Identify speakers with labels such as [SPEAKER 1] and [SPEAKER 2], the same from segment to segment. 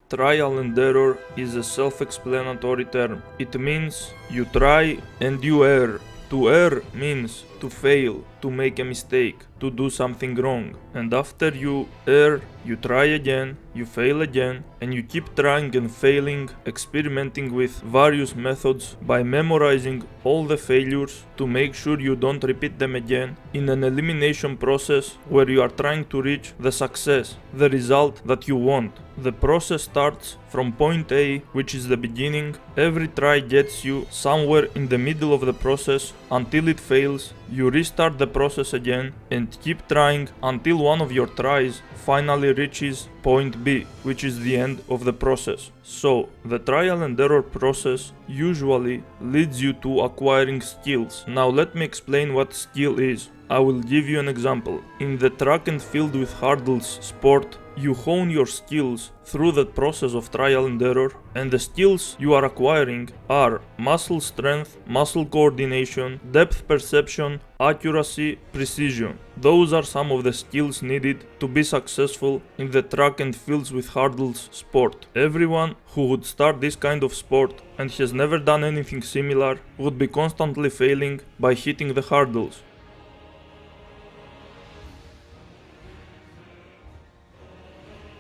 [SPEAKER 1] Trial and error is a self-explanatory term. It means you try and you err. To err means to fail, to make a mistake, to do something wrong. And after you err, you try again, you fail again, and you keep trying and failing, experimenting with various methods by memorizing all the failures to make sure you don't repeat them again in an elimination process where you are trying to reach the success, the result that you want. The process starts from point A, which is the beginning. Every try gets you somewhere in the middle of the process until it fails. You restart the process again and keep trying until one of your tries finally reaches point B, which is the end of the process. So, the trial and error process usually leads you to acquiring skills. Now let me explain what skill is. I will give you an example. In the track and field with hurdles sport, you hone your skills through the process of trial and error, and the skills you are acquiring are muscle strength, muscle coordination, depth perception, accuracy, precision. Those are some of the skills needed to be successful in the track and fields with hurdles sport. Everyone who would start this kind of sport and has never done anything similar would be constantly failing by hitting the hurdles.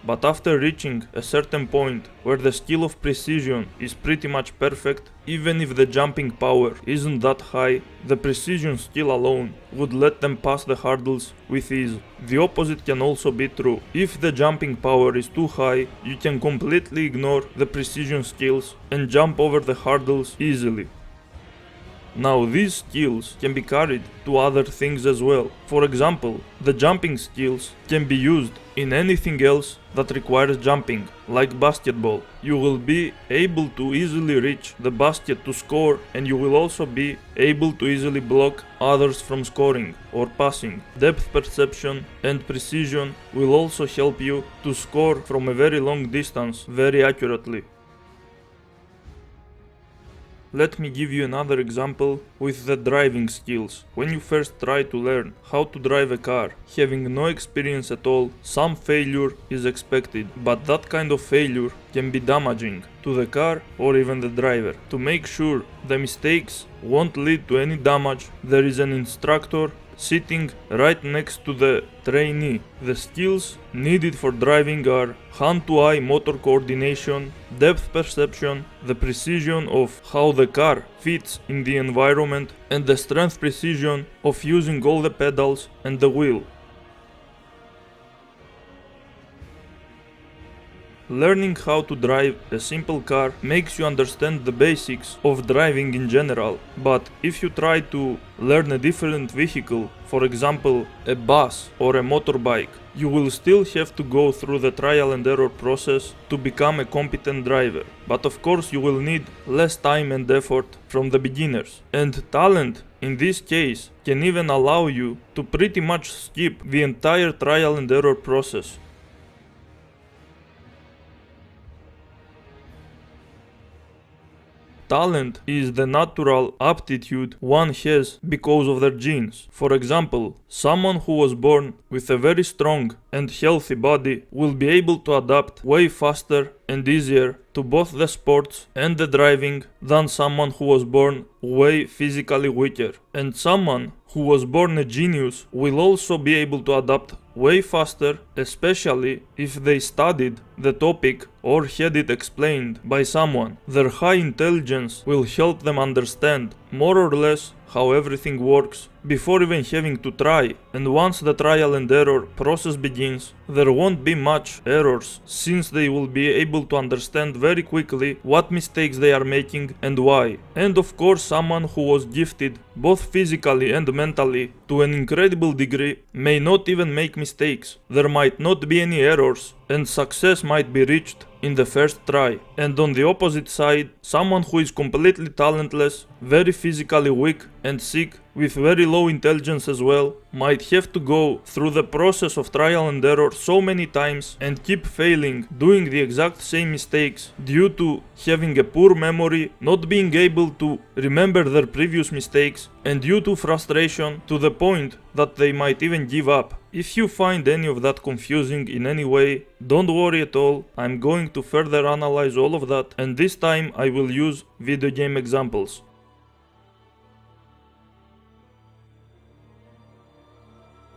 [SPEAKER 1] But after reaching a certain point where the skill of precision is pretty much perfect, even if the jumping power isn't that high, the precision skill alone would let them pass the hurdles with ease. The opposite can also be true. If the jumping power is too high, you can completely ignore the precision skills and jump over the hurdles easily. Now these skills can be carried to other things as well. For example, the jumping skills can be used in anything else that requires jumping, like basketball. You will be able to easily reach the basket to score, and you will also be able to easily block others from scoring or passing. Depth perception and precision will also help you to score from a very long distance very accurately. Let me give you another example with the driving skills. When you first try to learn how to drive a car, having no experience at all, some failure is expected, but that kind of failure can be damaging to the car or even the driver. To make sure the mistakes won't lead to any damage, there is an instructor sitting right next to the trainee. The skills needed for driving are hand-to-eye motor coordination, depth perception, the precision of how the car fits in the environment, and the strength precision of using all the pedals and the wheel. Learning how to drive a simple car makes you understand the basics of driving in general, but if you try to learn a different vehicle, for example a bus or a motorbike, you will still have to go through the trial and error process to become a competent driver. But of course you will need less time and effort from the beginners. And talent in this case can even allow you to pretty much skip the entire trial and error process. Talent is the natural aptitude one has because of their genes. For example, someone who was born with a very strong and healthy body will be able to adapt way faster and easier to both the sports and the driving than someone who was born way physically weaker. And someone who was born a genius will also be able to adapt way faster, especially if they studied the topic or had it explained by someone. Their high intelligence will help them understand more or less how everything works before even having to try, and once the trial and error process begins, there won't be much errors since they will be able to understand very quickly what mistakes they are making and why. And of course, someone who was gifted both physically and mentally to an incredible degree may not even make mistakes. There might not be any errors and success might be reached in the first try. And on the opposite side, someone who is completely talentless, very physically weak and sick, with very low intelligence as well, might have to go through the process of trial and error so many times and keep failing, doing the exact same mistakes due to having a poor memory, not being able to remember their previous mistakes, and due to frustration to the point that they might even give up. If you find any of that confusing in any way, don't worry at all, I'm going going to further analyze all of that, and this time I will use video game examples.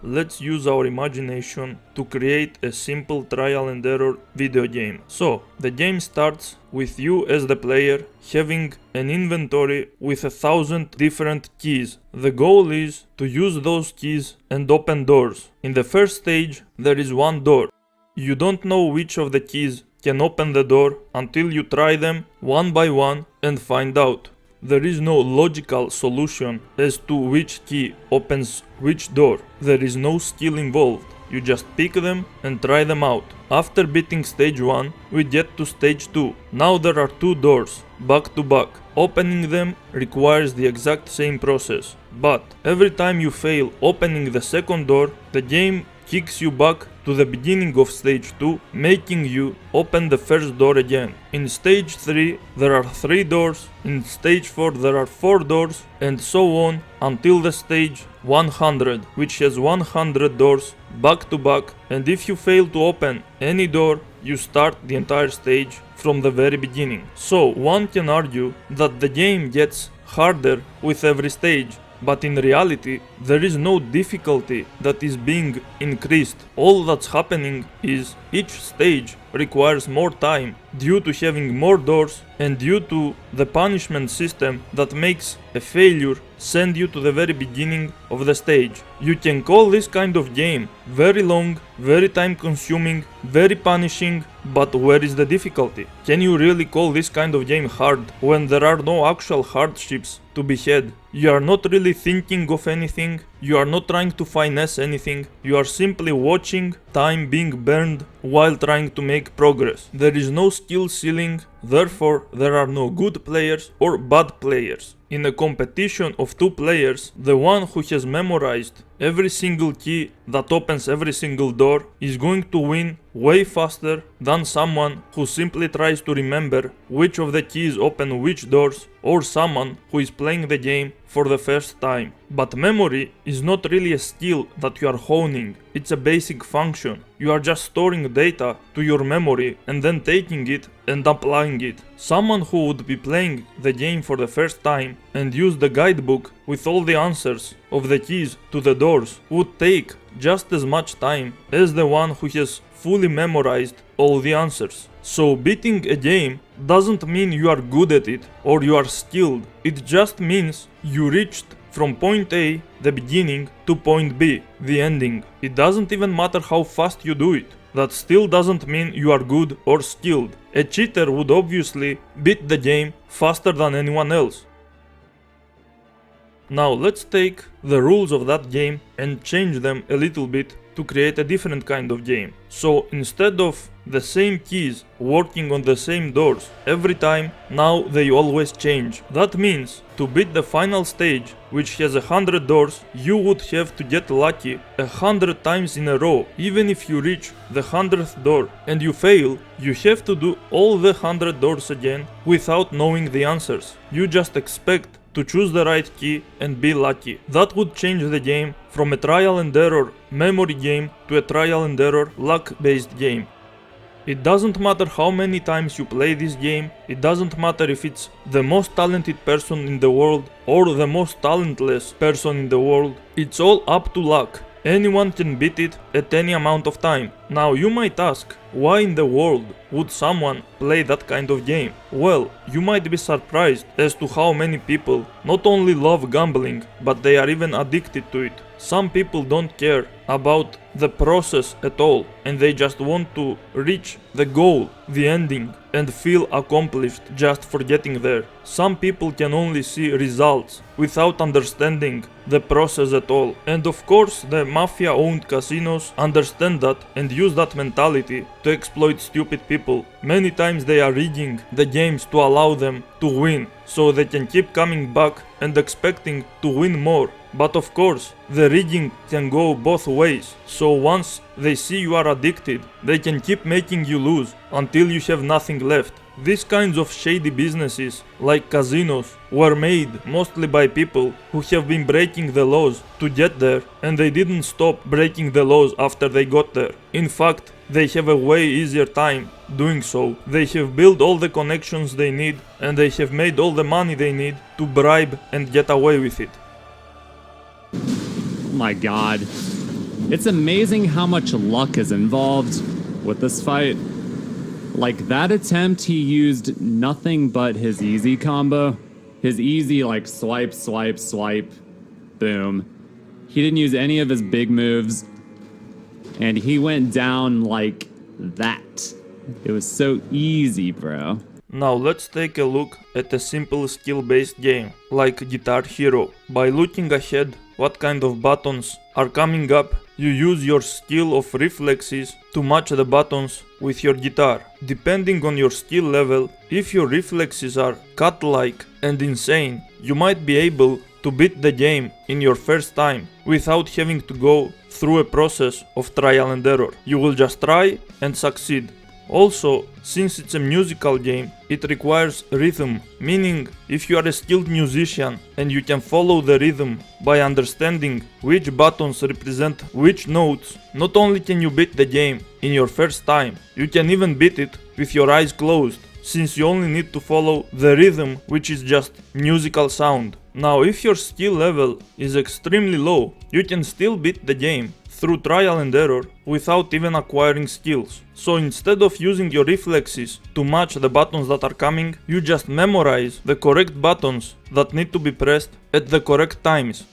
[SPEAKER 1] Let's use our imagination to create a simple trial and error video game. So, the game starts with you as the player having an inventory with 1,000 different keys. The goal is to use those keys and open doors. In the first stage, there is one door. You don't know which of the keys can open the door until you try them one by one and find out. There is no logical solution as to which key opens which door. There is no skill involved. You just pick them and try them out. After beating stage 1, we get to stage 2. Now there are 2 doors, back to back. Opening them requires the exact same process. But every time you fail opening the second door, the game kicks you back to the beginning of stage 2, making you open the first door again. In stage 3 there are 3 doors, in stage 4 there are 4 doors, and so on until the stage 100, which has 100 doors back to back, and if you fail to open any door, you start the entire stage from the very beginning. So one can argue that the game gets harder with every stage. But in reality, there is no difficulty that is being increased. All that's happening is each stage requires more time due to having more doors and due to the punishment system that makes a failure send you to the very beginning of the stage. You can call this kind of game very long, very time consuming, very punishing, but where is the difficulty? Can you really call this kind of game hard when there are no actual hardships to be had? You are not really thinking of anything, you are not trying to finesse anything, you are simply watching time being burned while trying to make progress. There is no skill ceiling, therefore there are no good players or bad players. In a competition of 2 players, the one who has memorized every single key that opens every single door is going to win way faster than someone who simply tries to remember which of the keys open which doors, or someone who is playing the game for the first time. But memory is not really a skill that you are honing, it's a basic function. You are just storing data to your memory and then taking it and applying it. Someone who would be playing the game for the first time and use the guidebook with all the answers of the keys to the doors would take just as much time as the one who has fully memorized all the answers. So beating a game doesn't mean you are good at it or you are skilled, it just means you reached from point A, the beginning, to point B, the ending. It doesn't even matter how fast you do it. That still doesn't mean you are good or skilled. A cheater would obviously beat the game faster than anyone else. Now let's take the rules of that game and change them a little bit to create a different kind of game. So instead of the same keys working on the same doors every time, now they always change. That means to beat the final stage, which has 100 doors, you would have to get lucky 100 times in a row. Even if you reach the 100th door and you fail, you have to do all the 100 doors again without knowing the answers. You just expect to choose the right key and be lucky. That would change the game from a trial and error memory game to a trial and error luck based game. It doesn't matter how many times you play this game, it doesn't matter if it's the most talented person in the world or the most talentless person in the world, it's all up to luck. Anyone can beat it at any amount of time. Now you might ask, why in the world would someone play that kind of game? Well, you might be surprised as to how many people not only love gambling, but they are even addicted to it. Some people don't care about the process at all, and they just want to reach the goal, the ending, and feel accomplished just for getting there. Some people can only see results without understanding the process at all. And of course, the mafia-owned casinos understand that and use that mentality to exploit stupid people. Many times they are rigging the games to allow them to win, so they can keep coming back and expecting to win more. But of course, the rigging can go both ways, so once they see you are addicted, they can keep making you lose until you have nothing left. These kinds of shady businesses, like casinos, were made mostly by people who have been breaking the laws to get there, and they didn't stop breaking the laws after they got there. In fact, they have a way easier time doing so. They have built all the connections they need, and they have made all the money they need to bribe and get away with it.
[SPEAKER 2] Oh my god. It's amazing how much luck is involved with this fight. Like, that attempt, he used nothing but his easy combo. His easy, like, swipe, swipe, swipe, boom. He didn't use any of his big moves. And he went down like that. It was so easy, bro.
[SPEAKER 1] Now let's take a look at a simple skill-based game, like Guitar Hero. By looking ahead what kind of buttons are coming up, you use your skill of reflexes to match the buttons with your guitar. Depending on your skill level, if your reflexes are cat-like and insane, you might be able to beat the game in your first time without having to go through a process of trial and error. You will just try and succeed. Also, since it's a musical game, it requires rhythm, meaning if you are a skilled musician and you can follow the rhythm by understanding which buttons represent which notes, not only can you beat the game in your first time, you can even beat it with your eyes closed, since you only need to follow the rhythm, which is just musical sound. Now, if your skill level is extremely low, you can still beat the game through trial and error without even acquiring skills. So instead of using your reflexes to match the buttons that are coming, you just memorize the correct buttons that need to be pressed at the correct times.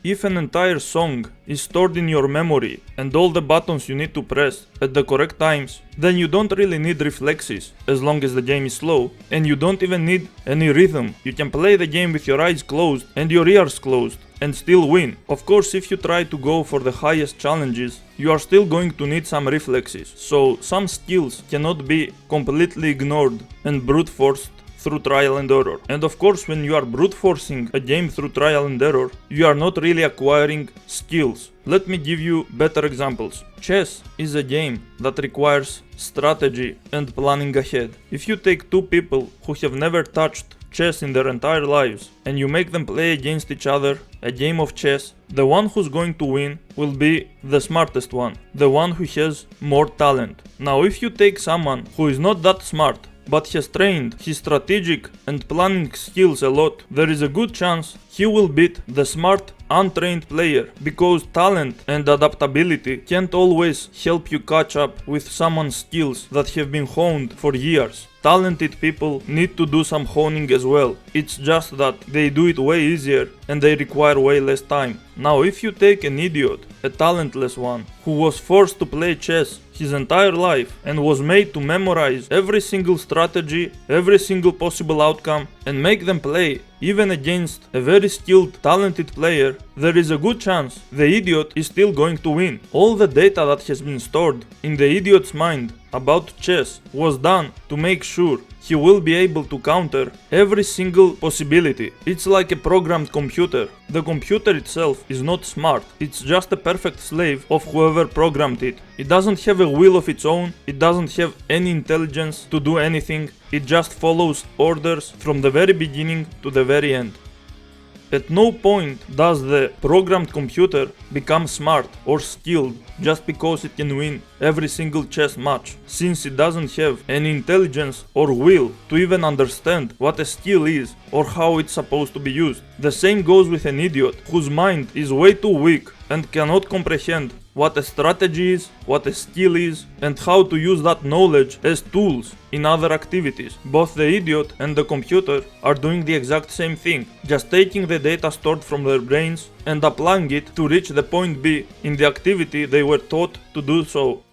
[SPEAKER 1] If an entire song is stored in your memory and all the buttons you need to press at the correct times, then you don't really need reflexes as long as the game is slow, and you don't even need any rhythm. You can play the game with your eyes closed and your ears closed and still win. Of course, if you try to go for the highest challenges, you are still going to need some reflexes, so some skills cannot be completely ignored and brute forced through trial and error. And of course, when you are brute forcing a game through trial and error, you are not really acquiring skills. Let me give you better examples. Chess is a game that requires strategy and planning ahead. If you take two people who have never touched chess in their entire lives and you make them play against each other a game of chess, the one who's going to win will be the smartest one, the one who has more talent. Now, if you take someone who is not that smart but has trained his strategic and planning skills a lot, there is a good chance he will beat the smart, untrained player, because talent and adaptability can't always help you catch up with someone's skills that have been honed for years. Talented people need to do some honing as well. It's just that they do it way easier and they require way less time. Now, if you take an idiot, a talentless one, who was forced to play chess his entire life and was made to memorize every single strategy, every single possible outcome, and make them play even against a very skilled, talented player, there is a good chance the idiot is still going to win. All the data that has been stored in the idiot's mind about chess was done to make sure he will be able to counter every single possibility. It's like a programmed computer. The computer itself is not smart, it's just a perfect slave of whoever programmed it. It doesn't have a will of its own, it doesn't have any intelligence to do anything, it just follows orders from the very beginning to the very end. At no point does the programmed computer become smart or skilled just because it can win every single chess match, since it doesn't have any intelligence or will to even understand what a skill is or how it's supposed to be used. The same goes with an idiot whose mind is way too weak and cannot comprehend what a strategy is, what a skill is, and how to use that knowledge as tools in other activities. Both the idiot and the computer are doing the exact same thing, just taking the data stored from their brains and applying it to reach the point B in the activity they were taught to do so.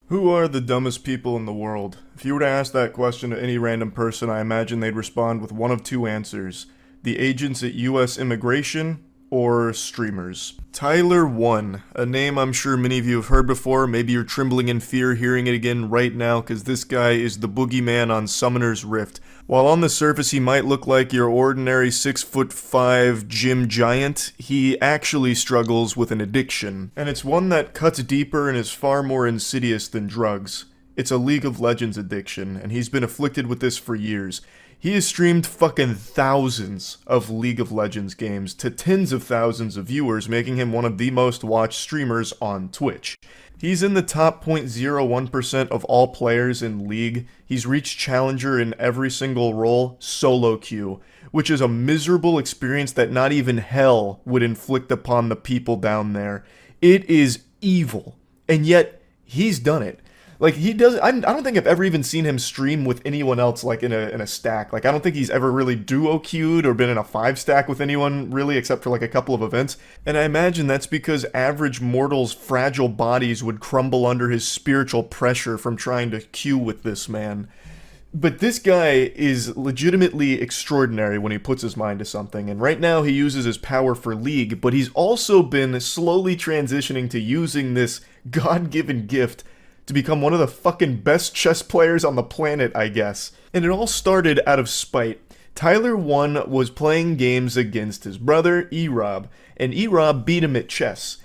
[SPEAKER 3] Who are the dumbest people in the world? If you were to ask that question to any random person, I imagine they'd respond with one of two answers: the agents at US Immigration or streamers. Tyler 1, a name I'm sure many of you have heard before. Maybe you're trembling in fear hearing it again right now, because this guy is the boogeyman on Summoner's Rift. While on the surface he might look like your ordinary 6'5" gym giant, he actually struggles with an addiction. And it's one that cuts deeper and is far more insidious than drugs. It's a League of Legends addiction, and he's been afflicted with this for years. He has streamed fucking thousands of League of Legends games to tens of thousands of viewers, making him one of the most watched streamers on Twitch. He's in the top 0.01% of all players in League. He's reached Challenger in every single role, solo queue, which is a miserable experience that not even hell would inflict upon the people down there. It is evil, and yet he's done it. Like, he does. I don't think I've ever even seen him stream with anyone else, like in a stack. Like, I don't think he's ever really duo queued or been in a 5 stack with anyone really, except for like a couple of events. And I imagine that's because average mortals' fragile bodies would crumble under his spiritual pressure from trying to queue with this man. But this guy is legitimately extraordinary when he puts his mind to something, and right now he uses his power for League, but he's also been slowly transitioning to using this God-given gift to become one of the fucking best chess players on the planet, I guess. And it all started out of spite. Tyler 1 was playing games against his brother, E-Rob, and E-Rob beat him at chess.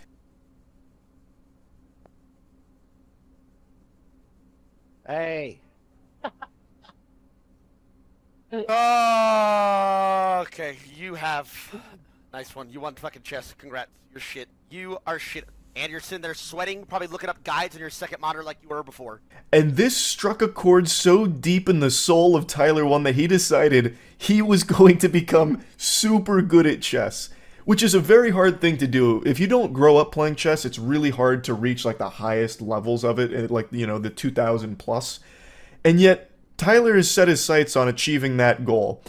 [SPEAKER 4] Hey. Oh, okay, you have... Nice one. You won fucking chess. Congrats. You're shit. You are shit. And you're sitting there sweating, probably looking up guides on your second monitor like you were before.
[SPEAKER 3] And this struck a chord so deep in the soul of Tyler 1 that he decided he was going to become super good at chess. Which is a very hard thing to do. If you don't grow up playing chess, it's really hard to reach like the highest levels of it, like, you know, the 2000 plus. And yet, Tyler has set his sights on achieving that goal.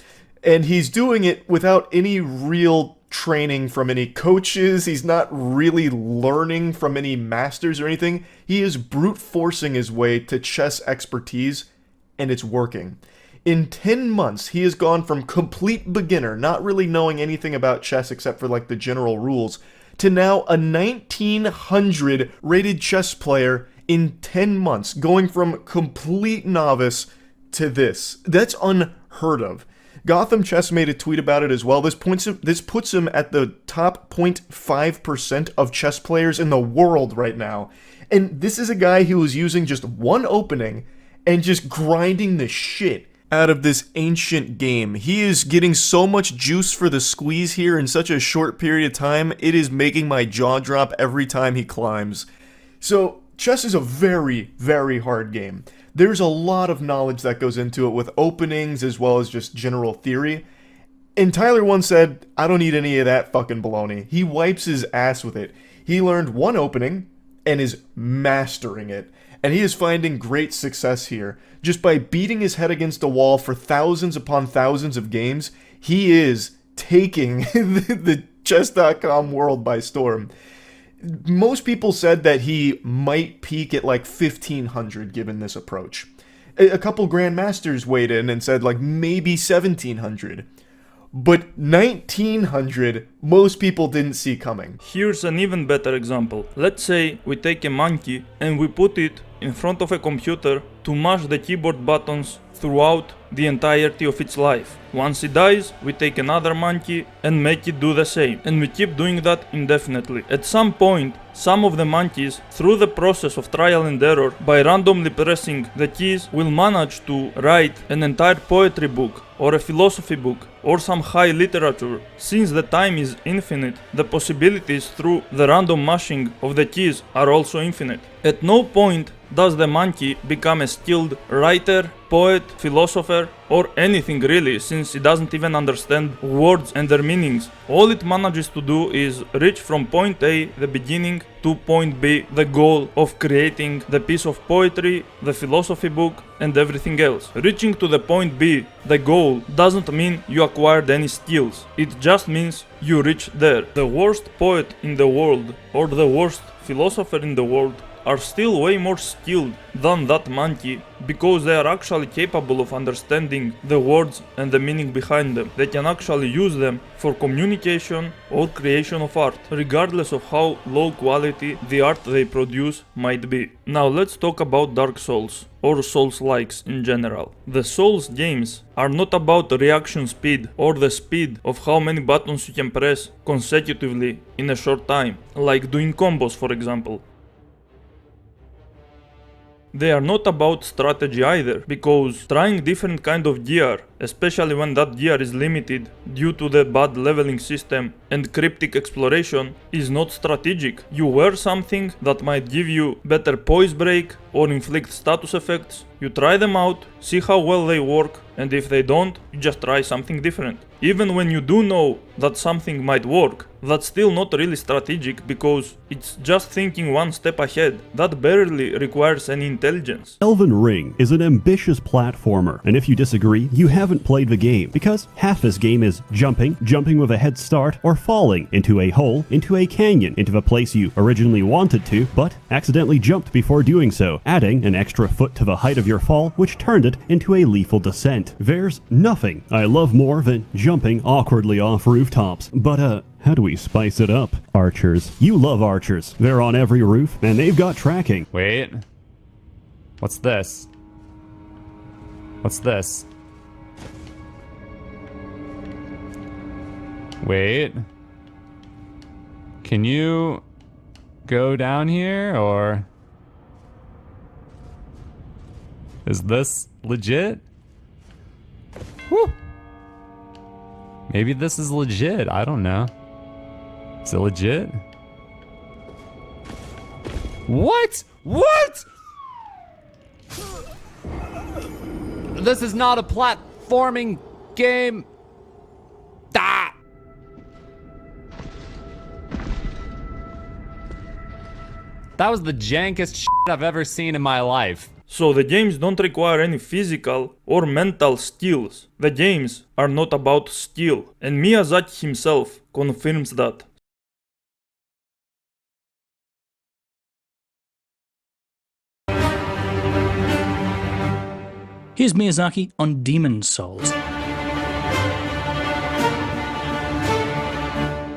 [SPEAKER 3] And he's doing it without any real training from any coaches. He's not really learning from any masters or anything. He is brute forcing his way to chess expertise, and it's working. In 10 months, he has gone from complete beginner, not really knowing anything about chess except for like the general rules, to now a 1900 rated chess player in 10 months, going from complete novice to this. That's unheard of. Gotham Chess made a tweet about it as well. This puts him at the top 0.5% of chess players in the world right now. And this is a guy who was using just one opening and just grinding the shit out of this ancient game. He is getting so much juice for the squeeze here in such a short period of time, it is making my jaw drop every time he climbs. So, chess is a very, very hard game. There's a lot of knowledge that goes into it with openings as well as just general theory. And Tyler once said, I don't need any of that fucking baloney. He wipes his ass with it. He learned one opening and is mastering it. And he is finding great success here. Just by beating his head against a wall for thousands upon thousands of games, he is taking the chess.com world by storm. Most people said that he might peak at like 1500 given this approach. A couple grandmasters weighed in and said like maybe 1700. But 1900, most people didn't see coming.
[SPEAKER 1] Here's an even better example. Let's say we take a monkey and we put it in front of a computer to mash the keyboard buttons throughout the entirety of its life. Once it dies, we take another monkey and make it do the same. And we keep doing that indefinitely. At some point, some of the monkeys, through the process of trial and error, by randomly pressing the keys, will manage to write an entire poetry book, or a philosophy book, or some high literature. Since the time is infinite, the possibilities through the random mashing of the keys are also infinite. At no point does the monkey become a skilled writer, poet, philosopher, or anything really, since it doesn't even understand words and their meanings. All it manages to do is reach from point A, the beginning, to point B, the goal of creating the piece of poetry, the philosophy book, and everything else. Reaching to the point B, the goal, doesn't mean you acquired any skills. It just means you reached there. The worst poet in the world, or the worst philosopher in the world, are still way more skilled than that monkey, because they are actually capable of understanding the words and the meaning behind them. They can actually use them for communication or creation of art, regardless of how low quality the art they produce might be. Now let's talk about Dark Souls, or Souls-likes in general. The Souls games are not about reaction speed or the speed of how many buttons you can press consecutively in a short time, like doing combos for example. They are not about strategy either, because trying different kind of gear, especially when that gear is limited due to the bad leveling system and cryptic exploration, is not strategic. You wear something that might give you better poise break or inflict status effects, you try them out, see how well they work, and if they don't, you just try something different. Even when you do know that something might work, that's still not really strategic because it's just thinking one step ahead. That barely requires any intelligence.
[SPEAKER 5] Elden Ring is an ambitious platformer, and if you disagree, you haven't played the game, because half this game is jumping with a head start, or falling into a hole, into a canyon, into a place you originally wanted to, but accidentally jumped before doing so, adding an extra foot to the height of your fall, which turned it into a lethal descent. There's nothing I love more than jumping awkwardly off rooftops, but how do we spice it up? Archers. You love archers. They're on every roof, and they've got tracking.
[SPEAKER 2] Wait. What's this? What's this? Wait. Can you go down here, or is this legit? Whew. Maybe this is legit. I don't know. Is it legit? What? What? This is not a platforming game. Ah! That was the jankest shit I've ever seen in my life.
[SPEAKER 1] So the games don't require any physical or mental skills. The games are not about skill, and Miyazaki himself confirms that.
[SPEAKER 6] Here's Miyazaki on Demon's Souls.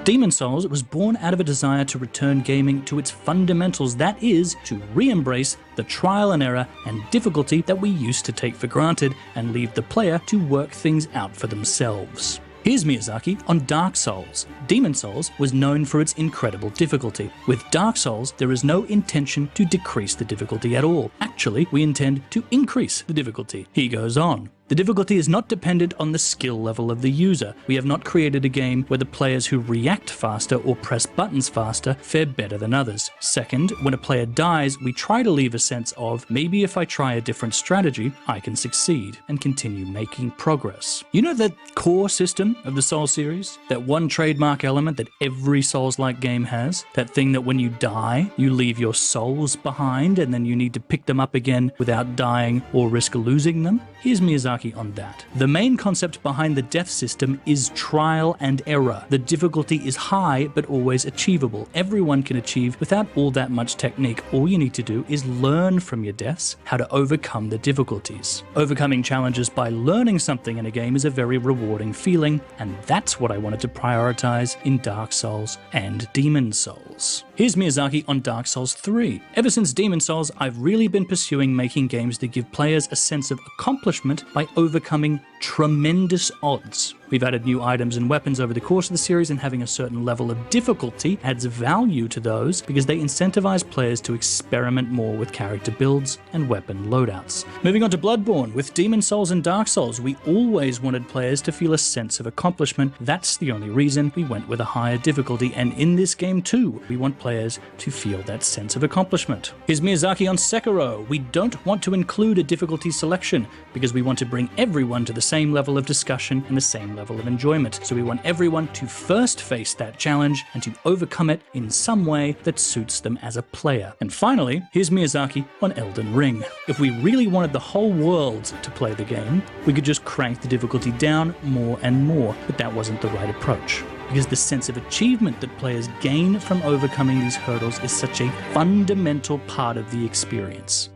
[SPEAKER 6] Demon's Souls was born out of a desire to return gaming to its fundamentals, that is, to re-embrace the trial and error and difficulty that we used to take for granted and leave the player to work things out for themselves. Here's Miyazaki on Dark Souls. Demon's Souls was known for its incredible difficulty. With Dark Souls, there is no intention to decrease the difficulty at all. Actually, we intend to increase the difficulty. He goes on. The difficulty is not dependent on the skill level of the user. We have not created a game where the players who react faster or press buttons faster fare better than others. Second, when a player dies, we try to leave a sense of, maybe if I try a different strategy, I can succeed and continue making progress. You know the core system of the Souls series? That one trademark element that every Souls-like game has? That thing that when you die, you leave your souls behind and then you need to pick them up again without dying or risk losing them? Here's Miyazaki on that. The main concept behind the death system is trial and error. The difficulty is high, but always achievable. Everyone can achieve without all that much technique. All you need to do is learn from your deaths how to overcome the difficulties. Overcoming challenges by learning something in a game is a very rewarding feeling, and that's what I wanted to prioritize in Dark Souls and Demon's Souls. Here's Miyazaki on Dark Souls 3. Ever since Demon's Souls, I've really been pursuing making games that give players a sense of accomplishment by overcoming tremendous odds. We've added new items and weapons over the course of the series, and having a certain level of difficulty adds value to those because they incentivize players to experiment more with character builds and weapon loadouts. Moving on to Bloodborne, with Demon's Souls and Dark Souls, we always wanted players to feel a sense of accomplishment. That's the only reason we went with a higher difficulty, and in this game too, we want players to feel that sense of accomplishment. Here's Miyazaki on Sekiro. We don't want to include a difficulty selection because we want to bring everyone to the same level of discussion and the same level of enjoyment. So we want everyone to first face that challenge and to overcome it in some way that suits them as a player. And finally, here's Miyazaki on Elden Ring. If we really wanted the whole world to play the game, we could just crank the difficulty down more and more, but that wasn't the right approach. Because the sense of achievement that players gain from overcoming these hurdles is such a fundamental part of the experience.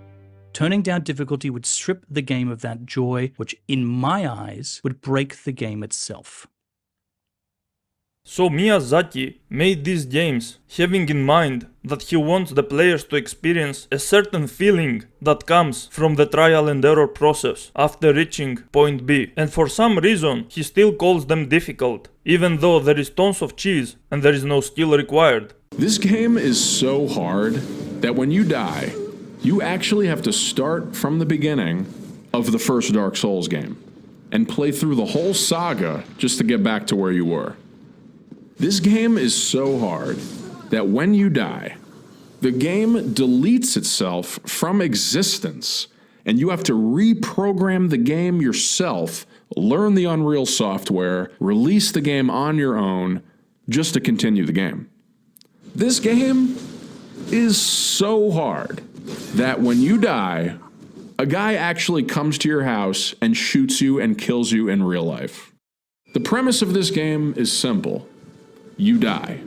[SPEAKER 6] Turning down difficulty would strip the game of that joy, which in my eyes would break the game itself.
[SPEAKER 1] So Miyazaki made these games having in mind that he wants the players to experience a certain feeling that comes from the trial and error process after reaching point B, and for some reason he still calls them difficult, even though there is tons of cheese and there is no skill required.
[SPEAKER 7] This game is so hard that when you die, You actually have to start from the beginning of the first Dark Souls game and play through the whole saga just to get back to where you were. This game is so hard that when you die, the game deletes itself from existence, and you have to reprogram the game yourself, learn the Unreal software, release the game on your own, just to continue the game. This game is so hard that when you die, a guy actually comes to your house and shoots you and kills you in real life. The premise of this game is simple. You die.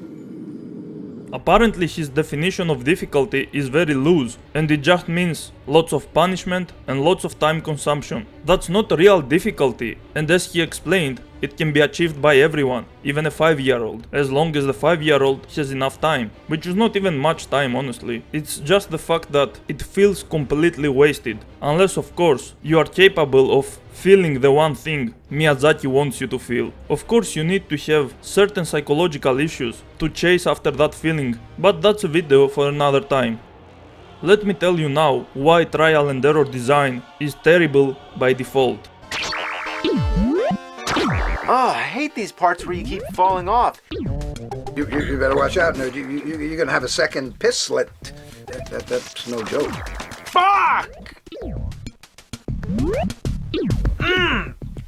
[SPEAKER 1] Apparently his definition of difficulty is very loose, and it just means lots of punishment and lots of time consumption. That's not real difficulty, and as he explained, it can be achieved by everyone, even a 5-year-old, as long as the 5-year-old has enough time, which is not even much time honestly. It's just the fact that it feels completely wasted, unless of course you are capable of feeling the one thing Miyazaki wants you to feel. Of course you need to have certain psychological issues to chase after that feeling, but that's a video for another time. Let me tell you now why trial and error design is terrible by default.
[SPEAKER 8] Oh, I hate these parts where you keep falling off.
[SPEAKER 9] You better watch out. No, you're going to have a second piss slit. That's no joke.
[SPEAKER 8] Fuck!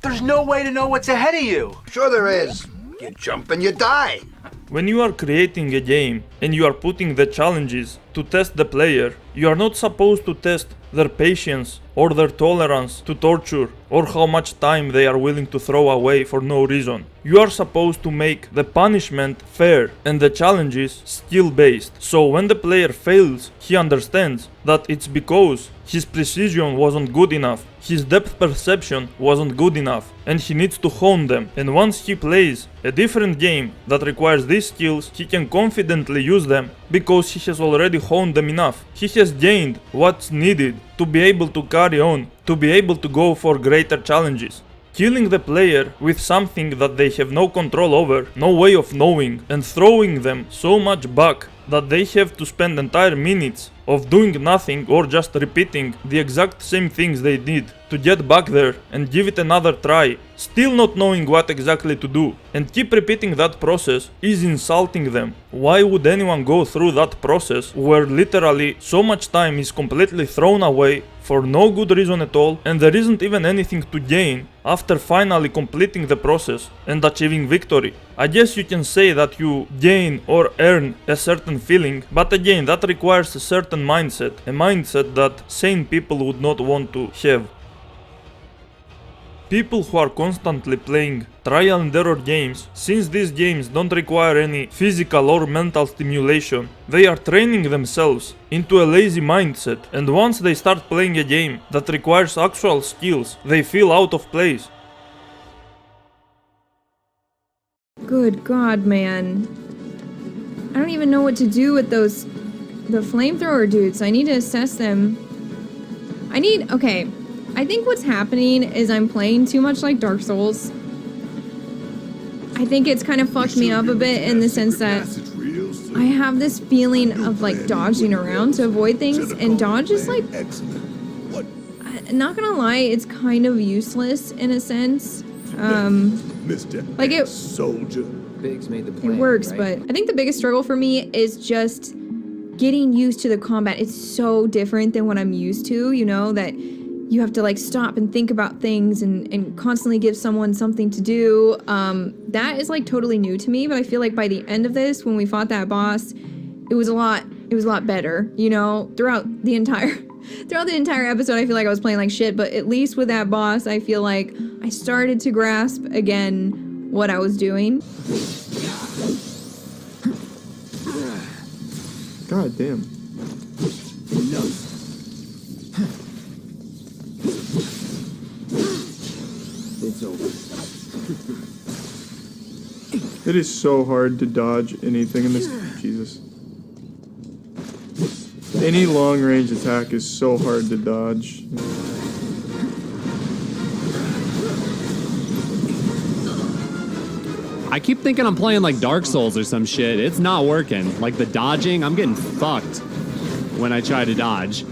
[SPEAKER 8] There's no way to know what's ahead of you.
[SPEAKER 9] Sure there is. You jump and you die.
[SPEAKER 1] When you are creating a game and you are putting the challenges to test the player, you are not supposed to test their patience or their tolerance to torture or how much time they are willing to throw away for no reason. You are supposed to make the punishment fair and the challenges skill based. So when the player fails, he understands that it's because his precision wasn't good enough, his depth perception wasn't good enough, and he needs to hone them. And once he plays a different game that requires these skills, he can confidently use them because he has already honed them enough. He has gained what's needed to be able to carry on, to be able to go for greater challenges. Killing the player with something that they have no control over, no way of knowing, and throwing them so much back that they have to spend entire minutes of doing nothing or just repeating the exact same things they did to get back there and give it another try, still not knowing what exactly to do, and keep repeating that process is insulting them. Why would anyone go through that process where literally so much time is completely thrown away for no good reason at all, and there isn't even anything to gain after finally completing the process and achieving victory? I guess you can say that you gain or earn a certain feeling, but again that requires a certain mindset, a mindset that sane people would not want to have. People who are constantly playing trial and error games, since these games don't require any physical or mental stimulation, they are training themselves into a lazy mindset, and once they start playing a game that requires actual skills, they feel out of place.
[SPEAKER 10] Good God, man. I don't even know what to do with the flamethrower dudes. I need to assess them. Okay. I think what's happening is I'm playing too much like Dark Souls. I think it's kind of fucked me up a bit in the sense that I have this feeling of like dodging around to avoid things, and dodge is like, not gonna lie, it's kind of useless in a sense. Like it works, but I think the biggest struggle for me is just getting used to the combat. It's so different than what I'm used to, you know, that you have to like stop and think about things and constantly give someone something to do. That is like totally new to me, but I feel like by the end of this, when we fought that boss, it was a lot better, you know. Throughout the entire episode, I feel like I was playing like shit, but at least with that boss, I feel like I started to grasp again what I was doing.
[SPEAKER 3] God damn.
[SPEAKER 11] It's over.
[SPEAKER 3] It is so hard to dodge anything in this. Jesus. Any long range attack is so hard to dodge.
[SPEAKER 2] I keep thinking I'm playing like Dark Souls or some shit. It's not working. Like the dodging, I'm getting fucked. when I try to dodge.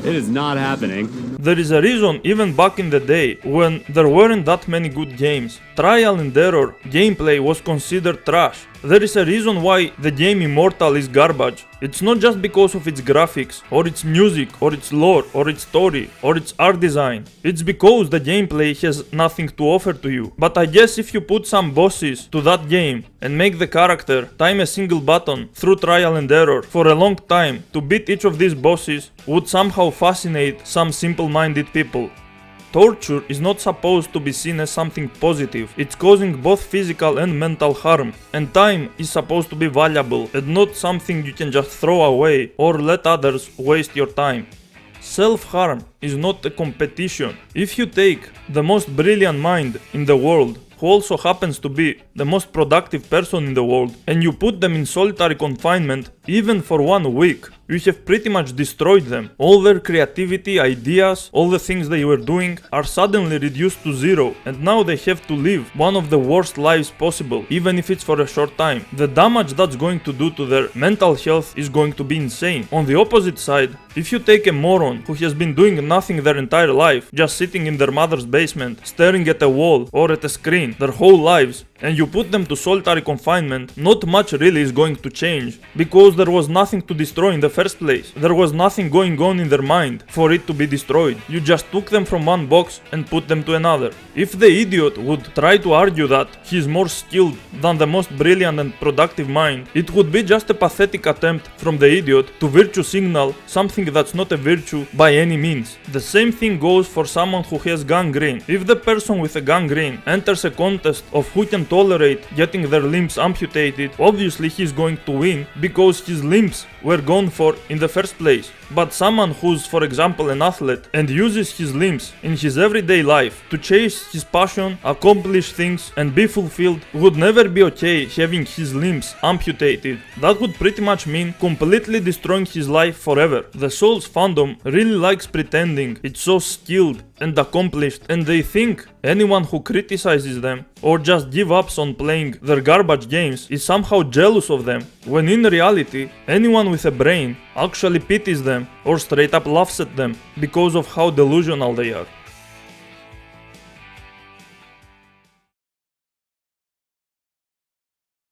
[SPEAKER 2] It is not happening.
[SPEAKER 1] There is a reason even back in the day, when there weren't that many good games, trial and error gameplay was considered trash. There is a reason why the game Immortal is garbage. It's not just because of its graphics, or its music, or its lore, or its story, or its art design. It's because the gameplay has nothing to offer to you. But I guess if you put some bosses to that game and make the character time a single button through trial and error for a long time to beat each of these bosses would somehow fascinate some simple-minded people. Torture is not supposed to be seen as something positive. It's causing both physical and mental harm, and time is supposed to be valuable and not something you can just throw away or let others waste your time. Self-harm is not a competition. If you take the most brilliant mind in the world, who also happens to be the most productive person in the world, and you put them in solitary confinement even for 1 week, you have pretty much destroyed them. All their creativity, ideas, all the things they were doing are suddenly reduced to zero, and now they have to live one of the worst lives possible, even if it's for a short time. The damage that's going to do to their mental health is going to be insane. On the opposite side, if you take a moron who has been doing nothing their entire life, just sitting in their mother's basement, staring at a wall or at a screen their whole lives, and you put them to solitary confinement, not much really is going to change, because there was nothing to destroy in the first place. There was nothing going on in their mind for it to be destroyed. You just took them from one box and put them to another. If the idiot would try to argue that he's more skilled than the most brilliant and productive mind, it would be just a pathetic attempt from the idiot to virtue signal something that's not a virtue by any means. The same thing goes for someone who has gangrene. If the person with a gangrene enters a contest of who can tolerate getting their limbs amputated, obviously he's going to win because his limbs were gone for in the first place. But someone who's, for example, an athlete and uses his limbs in his everyday life to chase his passion, accomplish things and be fulfilled would never be okay having his limbs amputated. That would pretty much mean completely destroying his life forever. The Souls fandom really likes pretending it's so skilled and accomplished, and they think anyone who criticizes them or just give up on playing their garbage games is somehow jealous of them, when in reality anyone with a brain actually pities them or straight up laughs at them because of how delusional they are.